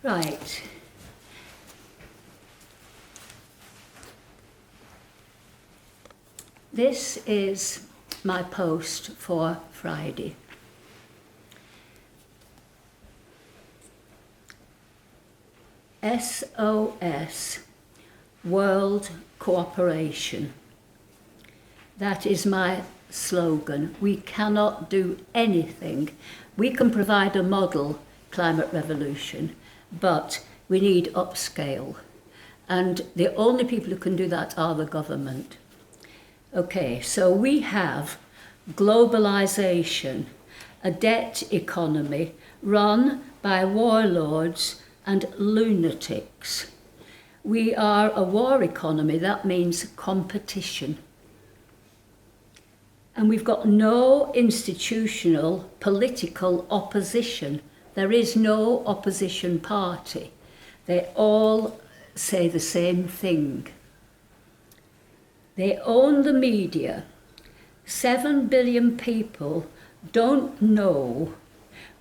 Right. This is my post for Friday. SOS, World Cooperation. That is my slogan. We cannot do anything. We can provide a model climate revolution, but we need upscale. And the only people who can do that are the government. Okay, so we have globalization, a debt economy run by warlords and lunatics. We are a war economy, that means competition. And we've got no institutional political opposition. There is no opposition party. They all say the same thing. They own the media. 7 billion people don't know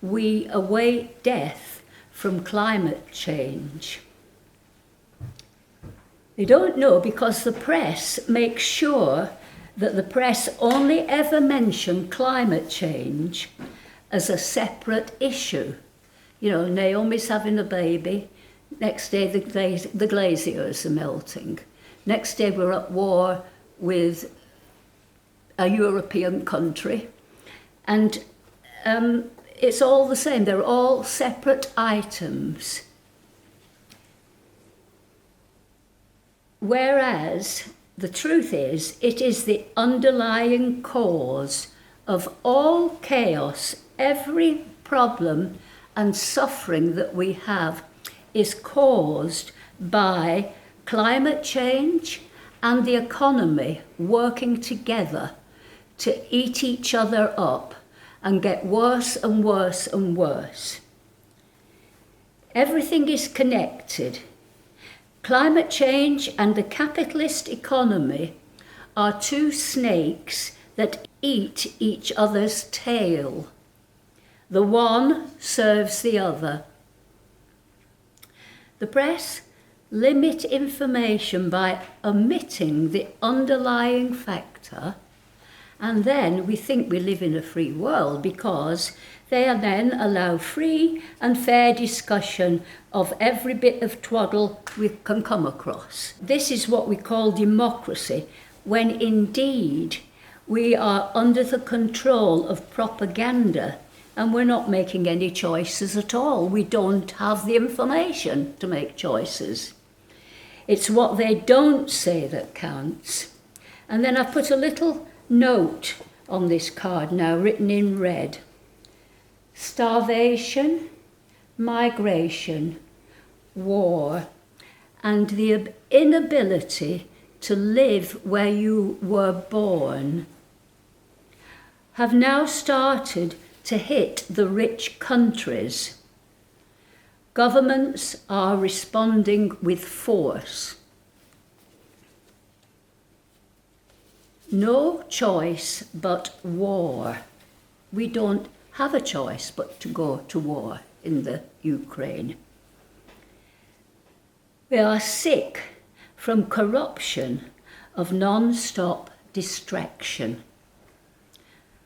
we await death from climate change. They don't know because the press makes sure that the press only ever mention climate change as a separate issue. You know, Naomi's having a baby. Next day, the glaciers are melting. Next day, we're at war with a European country. And it's all the same. They're all separate items. Whereas the truth is, it is the underlying cause of all chaos. Every problem and suffering that we have is caused by climate change and the economy working together to eat each other up and get worse and worse and worse. Everything is connected. Climate change and the capitalist economy are two snakes that eat each other's tail. The one serves the other. The press limit information by omitting the underlying factor, and then we think we live in a free world because they then allow free and fair discussion of every bit of twaddle we can come across. This is what we call democracy, when indeed we are under the control of propaganda and we're not making any choices at all. We don't have the information to make choices. It's what they don't say that counts. And then I've put a little note on this card now, written in red. Starvation, migration, war, and the inability to live where you were born have now started to hit the rich countries. Governments are responding with force. No choice but war. We don't have a choice but to go to war in the Ukraine. We are sick from corruption of non-stop distraction.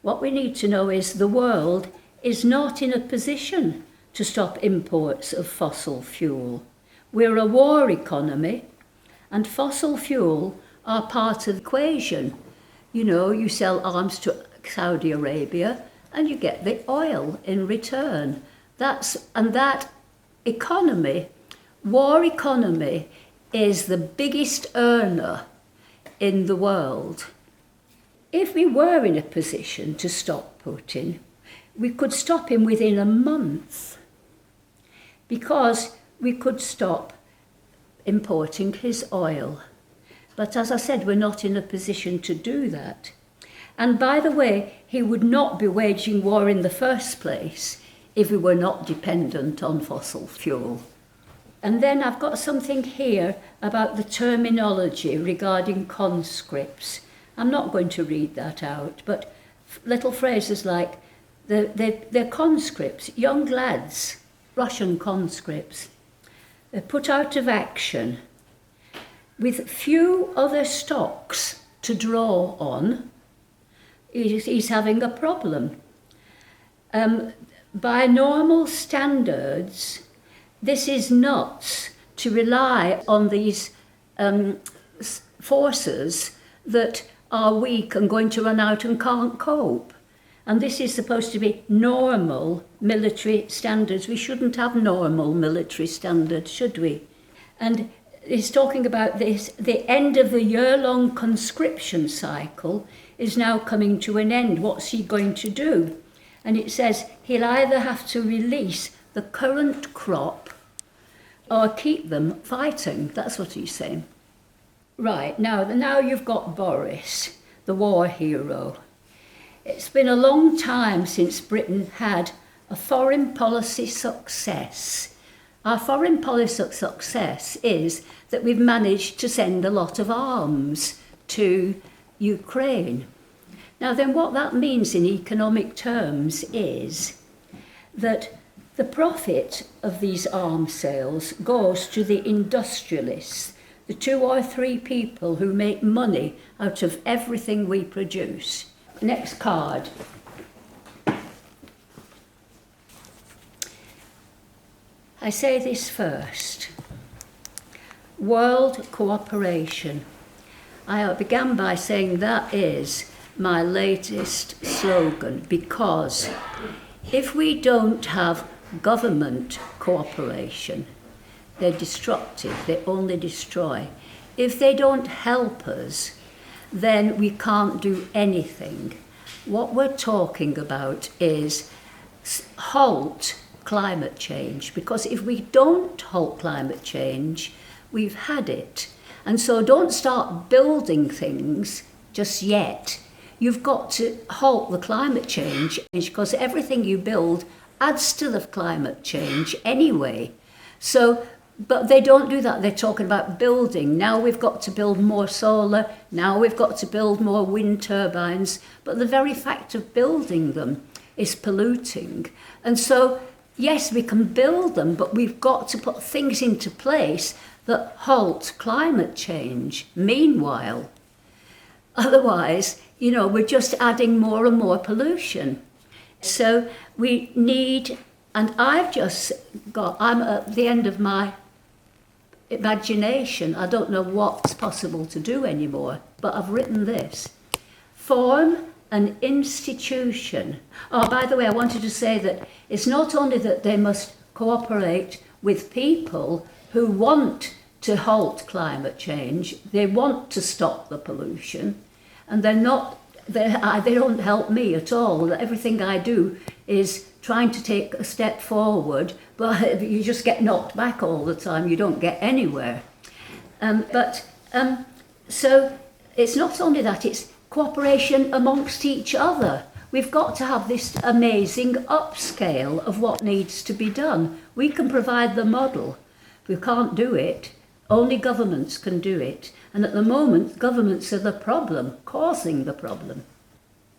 What we need to know is the world is not in a position to stop imports of fossil fuel. We're a war economy, and fossil fuel are part of the equation. You know, you sell arms to Saudi Arabia and you get the oil in return. That economy, war economy, is the biggest earner in the world. If we were in a position to stop Putin, we could stop him within a month, because we could stop importing his oil. But as I said, we're not in a position to do that. And by the way, he would not be waging war in the first place if we were not dependent on fossil fuel. And then I've got something here about the terminology regarding conscripts. I'm not going to read that out, but little phrases like they're conscripts, young lads, Russian conscripts. put out of action with few other stocks to draw on, he's having a problem. By normal standards, this is nuts to rely on these forces that are weak and going to run out and can't cope. And this is supposed to be normal military standards. We shouldn't have normal military standards, should we? And he's talking about this, the end of the year-long conscription cycle is now coming to an end. What's he going to do? And it says he'll either have to release the current crop or keep them fighting. That's what he's saying. Right, now you've got Boris, the war hero. It's been a long time since Britain had a foreign policy success. Our foreign policy success is that we've managed to send a lot of arms to Ukraine. Now then, what that means in economic terms is that the profit of these arms sales goes to the industrialists, the 2 or 3 people who make money out of everything we produce. Next card. I say this first. World cooperation. I began by saying that is my latest slogan, because if we don't have government cooperation, they're destructive, they only destroy. If they don't help us, then we can't do anything. What we're talking about is halt climate change, because if we don't halt climate change, we've had it. And so don't start building things just yet. You've got to halt the climate change, because everything you build adds to the climate change anyway. So, but they don't do that. They're talking about building. Now we've got to build more solar. Now we've got to build more wind turbines. But the very fact of building them is polluting. And so, yes, we can build them, but we've got to put things into place that halt climate change. Meanwhile, otherwise, we're just adding more and more pollution. So we need, and I'm at the end of my imagination. I don't know what's possible to do anymore, but I've written this. Form an institution. Oh, by the way, I wanted to say that it's not only that they must cooperate with people who want to halt climate change, they want to stop the pollution, and they don't help me at all. Everything I do is trying to take a step forward, but you just get knocked back all the time. You don't get anywhere. So it's not only that, it's cooperation amongst each other. We've got to have this amazing upscale of what needs to be done. We can provide the model. We can't do it. Only governments can do it. And at the moment, governments are the problem, causing the problem.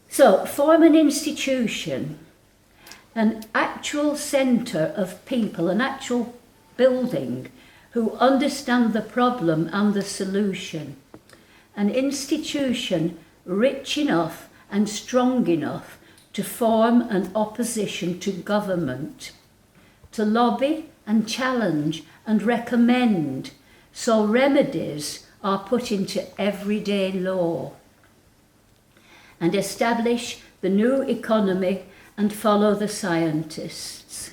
So, form an institution, an actual centre of people, an actual building who understand the problem and the solution. An institution rich enough and strong enough to form an opposition to government, to lobby and challenge and recommend, so remedies are put into everyday law, and establish the new economy and follow the scientists.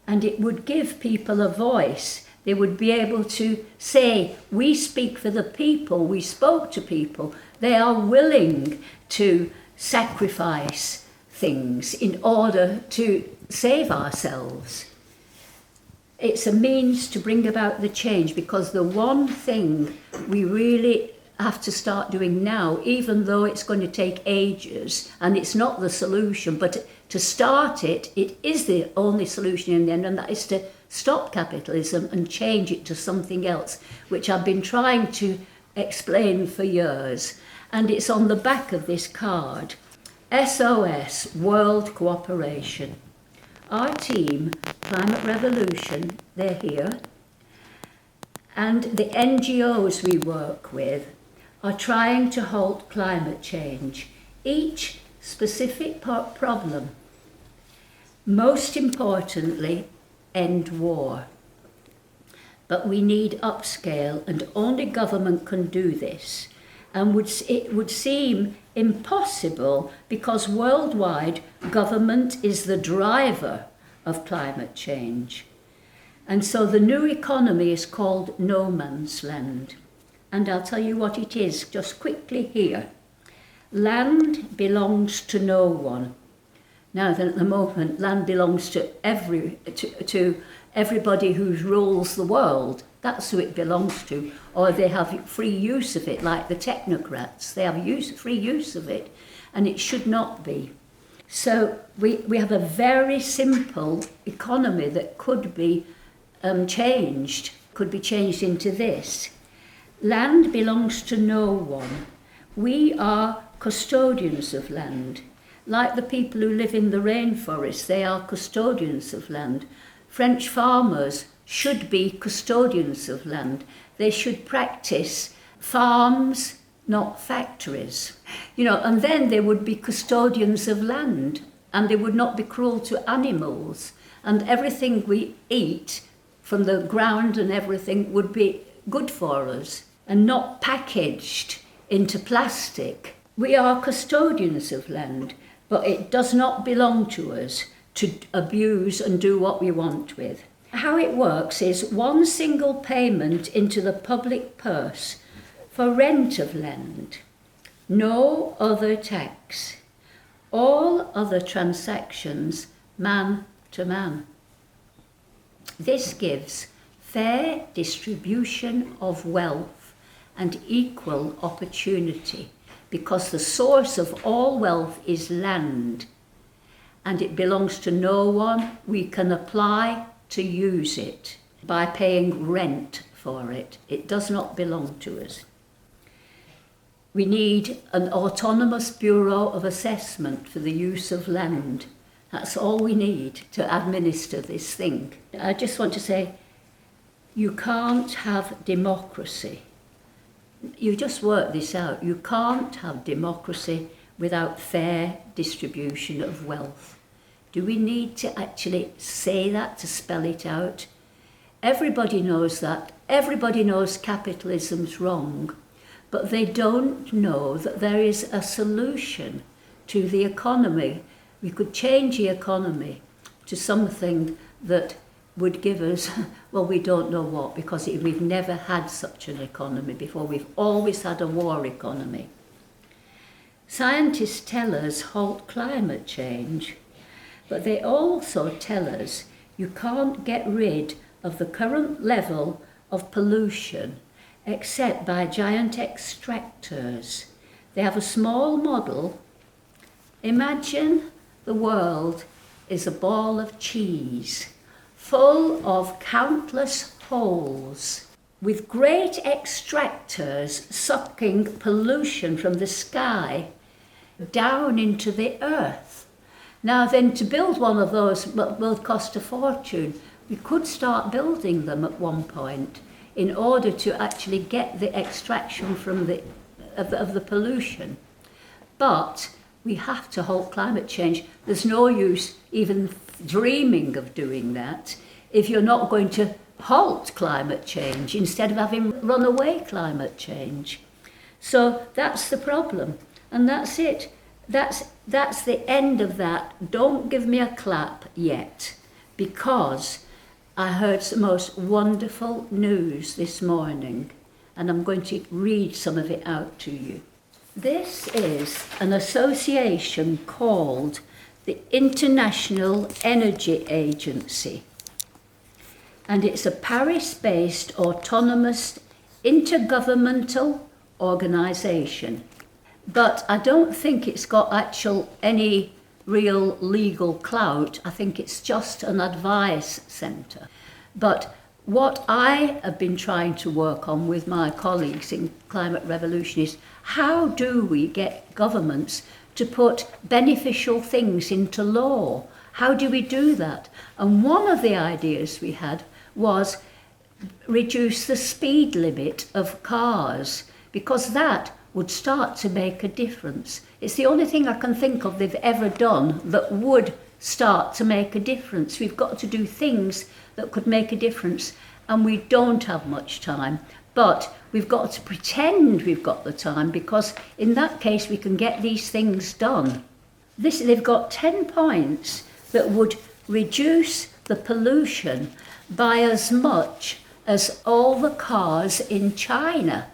And it would give people a voice. They would be able to say, we speak for the people, we spoke to people. They are willing to sacrifice things in order to save ourselves. It's a means to bring about the change, because the one thing we really have to start doing now, even though it's going to take ages and it's not the solution, but to start it, it is the only solution in the end, and that is to stop capitalism and change it to something else, which I've been trying to explain for years. And it's on the back of this card. SOS, World Cooperation. Our team, Climate Revolution, they're here. and the NGOs we work with are trying to halt climate change, each specific problem. Most importantly, end war. But we need upscale, and only government can do this. And it would seem impossible because worldwide government is the driver of climate change. And so the new economy is called no man's land. And I'll tell you what it is just quickly here. Land belongs to no one. Now then, at the moment, land belongs to everybody who rules the world. That's who it belongs to. Or they have free use of it, like the technocrats. They have free use of it, and it should not be. So we have a very simple economy that could be changed into this. Land belongs to no one. We are custodians of land. Like the people who live in the rainforest, they are custodians of land. French farmers should be custodians of land. They should practice farms, not factories. And then they would be custodians of land, and they would not be cruel to animals. And everything we eat from the ground and everything would be good for us and not packaged into plastic. We are custodians of land, but it does not belong to us to abuse and do what we want with. How it works is one single payment into the public purse for rent of land, no other tax, all other transactions man to man. This gives fair distribution of wealth and equal opportunity, because the source of all wealth is land, and it belongs to no one. We can apply to use it by paying rent for it. It does not belong to us. We need an autonomous bureau of assessment for the use of land. That's all we need to administer this thing. I just want to say, you can't have democracy. You just work this out. You can't have democracy without fair distribution of wealth. Do we need to actually say that, to spell it out? Everybody knows that. Everybody knows capitalism's wrong, but they don't know that there is a solution to the economy. We could change the economy to something that would give us, well, we don't know what, because we've never had such an economy before. We've always had a war economy. Scientists tell us halt climate change, but they also tell us you can't get rid of the current level of pollution except by giant extractors. They have a small model. Imagine the world is a ball of cheese, full of countless holes, with great extractors sucking pollution from the sky down into the earth. Now then, to build one of those will cost a fortune. We could start building them at one point in order to actually get the extraction from of the pollution. But we have to halt climate change. There's no use even dreaming of doing that if you're not going to halt climate change instead of having runaway climate change. So that's the problem, and that's it. That's the end of that. Don't give me a clap yet, because I heard the most wonderful news this morning, and I'm going to read some of it out to you. This is an association called the International Energy Agency, and it's a Paris-based autonomous intergovernmental organisation. But I don't think it's got any real legal clout. I think it's just an advice centre. But what I have been trying to work on with my colleagues in Climate Revolution is, how do we get governments to put beneficial things into law? How do we do that? And one of the ideas we had was reduce the speed limit of cars, because that would start to make a difference. It's the only thing I can think of they've ever done that would start to make a difference. We've got to do things that could make a difference, and we don't have much time. But we've got to pretend we've got the time, because in that case we can get these things done. They've got 10 points that would reduce the pollution by as much as all the cars in China.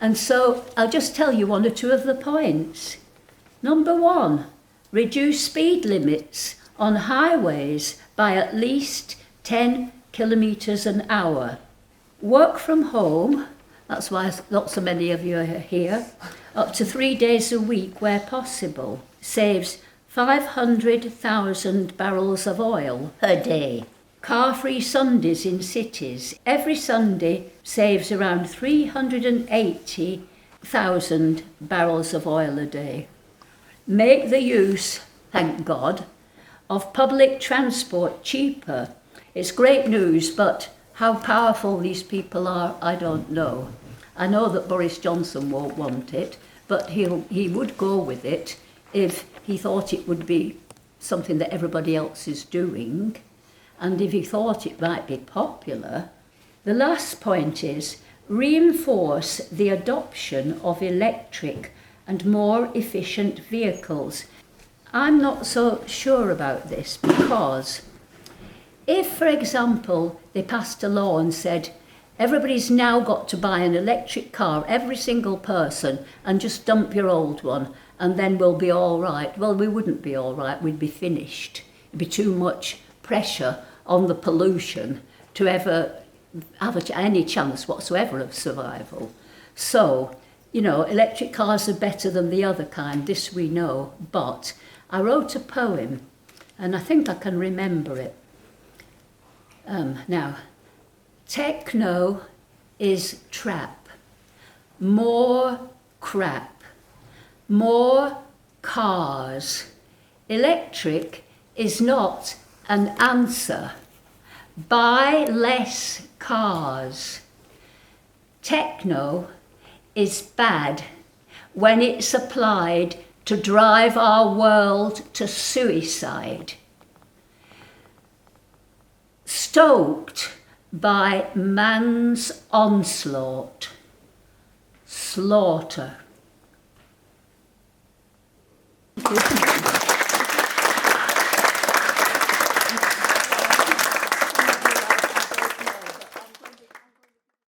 And so I'll just tell you one or two of the points. Number 1, reduce speed limits on highways by at least 10 kilometres an hour. Work from home, that's why not so many of you are here, up to 3 days a week where possible, saves 500,000 barrels of oil per day. Car-free Sundays in cities. Every Sunday saves around 380,000 barrels of oil a day. Make the use, thank God, of public transport cheaper. It's great news, but how powerful these people are, I don't know. I know that Boris Johnson won't want it, but he would go with it if he thought it would be something that everybody else is doing, and if he thought it might be popular. The last point is reinforce the adoption of electric and more efficient vehicles. I'm not so sure about this, because if, for example, they passed a law and said everybody's now got to buy an electric car, every single person, and just dump your old one, and then we'll be all right. Well, we wouldn't be all right, we'd be finished. It'd be too much pressure on the pollution to ever have any chance whatsoever of survival. So, electric cars are better than the other kind, this we know, but I wrote a poem, and I think I can remember it. Now, techno is trap, more crap, more cars. Electric is not an answer. Buy less cars. Techno is bad when it's applied to drive our world to suicide. Stoked by man's onslaught, slaughter. Thank you.